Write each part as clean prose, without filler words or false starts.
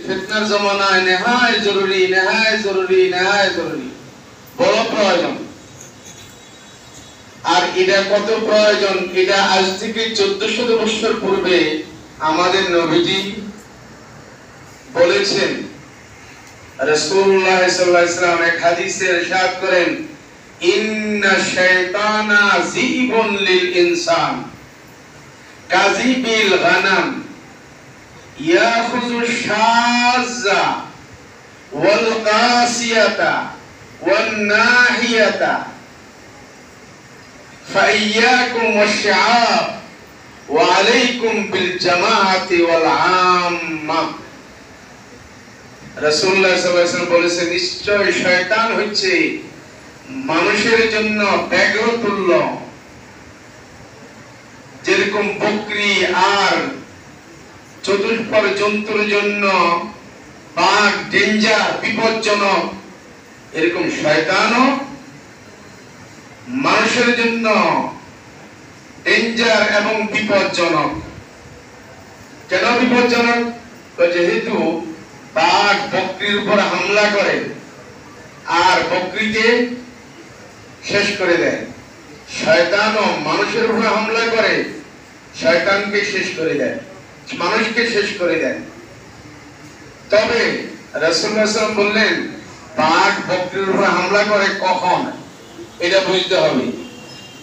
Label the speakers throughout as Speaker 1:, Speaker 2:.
Speaker 1: ফিতনার জমানায় নেহায় জরুরি বড় প্রয়োজন। আর এটা কত প্রয়োজন, এটা আজ থেকে 1400 বছর পূর্বে আমাদের নবীজি বলেছেন। রাসূলুল্লাহ সাল্লাল্লাহু আলাইহি ওয়াসাল্লাম এক হাদিসে ইরশাদ করেন, ইন্না শাইতানা যিবুন লিল ইনসান কাযিবিল গানাম ইয়াখুযু শাযা ওয়াল কাসিয়াতা ওয়ান নাহিয়াতা ফাইয়াকুম ওয়াশআব ওয়া আলাইকুম বিল জামাআতি ওয়াল আম্মা। রাসূলুল্লাহ সাল্লাল্লাহু আলাইহি ওয়াসাল্লাম বলেছেন, নিশ্চয় শয়তান হচ্ছে মানুষের জন্য ব্যাঘ্র তুল্য। যেরকম বকরি আর চতুষ্পদ জন্তুর জন্য বাঘ ডেঞ্জার বিপজ্জনক, এরকম শয়তানও মানুষের জন্য ডেঞ্জার এবং বিপজ্জনক। কেন বিপজ্জনক? যেহেতু বাঘ বকরির উপর হামলা করে আর বকরিকে শেষ করে দেয়, শয়তানও মানুষের উপর হামলা করে শয়তানকে শেষ করে দেয়, মানুষকে শেষ করে দেয়। তবে রাসূলুল্লাহ সাল্লাল্লাহু আলাইহি ওয়াসাল্লাম বললেন, বাঘ বকরির উপর হামলা করে কখন এটা বুঝতে হবে।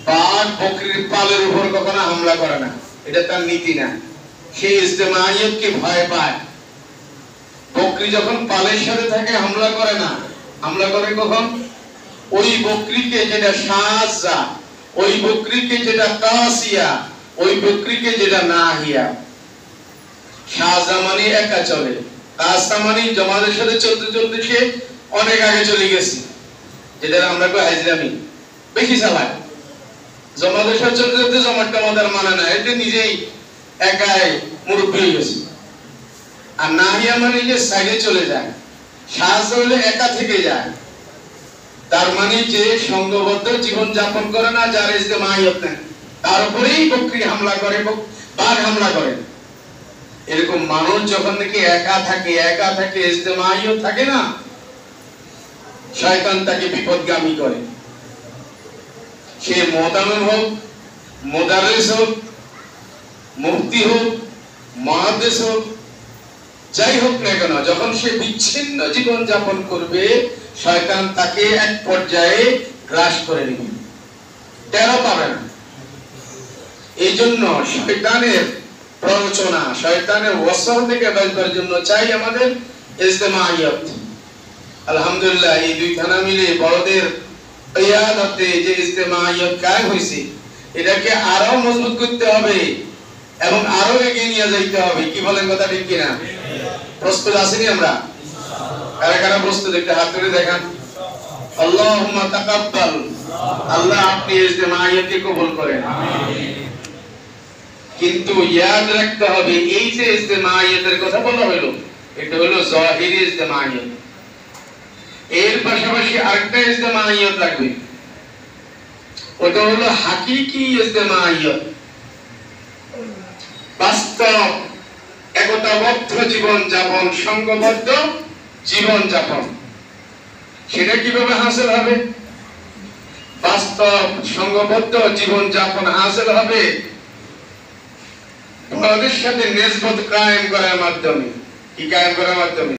Speaker 1: বাঘ বকরির পালের উপর কখনো হামলা করে না, এটা তার নীতি না। সে ইজতিমাইয়তকে ভয় পায়। বকরি যখন পালের সাথে থাকে হামলা করে না, হামলা করে কখন? ওই বকরিকে যেটা শাযা, ওই বকরিকে যেটা কাসিয়া, ওই বকরিকে যেটা নাহিয়া। শাযা মানে একা চলে, কাসা মানে জমাদের সাথে চলতে চলতে সে অনেক আগে চলে গেছে, যেটা আমরা কই হাজরামি, বেশি চালায়। জমাদের সাথে চলতে চলতে জমাটা আমাদের মানে না, এটা নিজেই একাই মুরব্বি হয়ে গেছে। আর নাহিয়া মানে যে সাইডে চলে যায়। শাযা হলে একা থেকে যায়, তার মানে যে সংঘবদ্ধ জীবন যাপন করে না, যার ইজতিমাইয়ত নেই, তার উপরেই বকরি হামলা করে, বাঘ হামলা করে। এরকম মানুষ যখন নাকি একা থাকে ইজতিমাইয়ত থাকে না, শয়তান তাকে বিপদগামী করে। সে মুতামিম হোক, মুদাররিস হোক, মুফতি হোক, মুহাদ্দিস হোক, যাই হোক না কেন, যখন সে বিচ্ছিন্ন জীবন যাপন করবে, শয়তান তাকে এক পর্যায়ে গ্রাস করে নেবে, টেরও পাবে না। এই জন্য শয়তানের প্ররোচনা, শয়তানের ওয়াসওয়াসা থেকে বাঁচবার জন্য চাই আমাদের ইজতিমাইয়ত। আলহামদুলিল্লাহ, এই দুই থানা মিলে বড়দের কিয়াদতে যে ইজতিমাইয়ত কায়েম হয়েছে, এটাকে আরো মজবুত করতে হবে এবং আরো এগিয়ে নিয়ে যাইতে হবে। কি বলেন, কথা ঠিক কিনা? প্রস্তুত আছেনি আমরা? কারা কারা প্রস্তুত? একটা হাত তুলে দেখান। আল্লাহুম্মা তাকাব্বাল। আল্লাহ আপনি ইজতিমাইয়তকে কবুল করেন। আমিন। কিন্তু ইয়াদ রাখতে হবে, এই যে ইজতিমাইয়তের কথা বলা হলো, এটা হলো যাহিরি ইজতিমাইয়ত। এর পাশাপাশি আরেকটা ইজতিমাইয়ত লাগবে, ওটা হলো হাকিকি ইজতিমাইয়ত, বাস্তব একতাবদ্ধ জীবন যাপন, সংঘবদ্ধ জীবন যাপন। সেটা কিভাবে হাসিল হবে? বাস্তব সংঘবদ্ধ জীবন যাপন হাসিল হবে তাদের সাথে নিসবত কায়েম করার মাধ্যমে। কি কায়েম করার মাধ্যমে?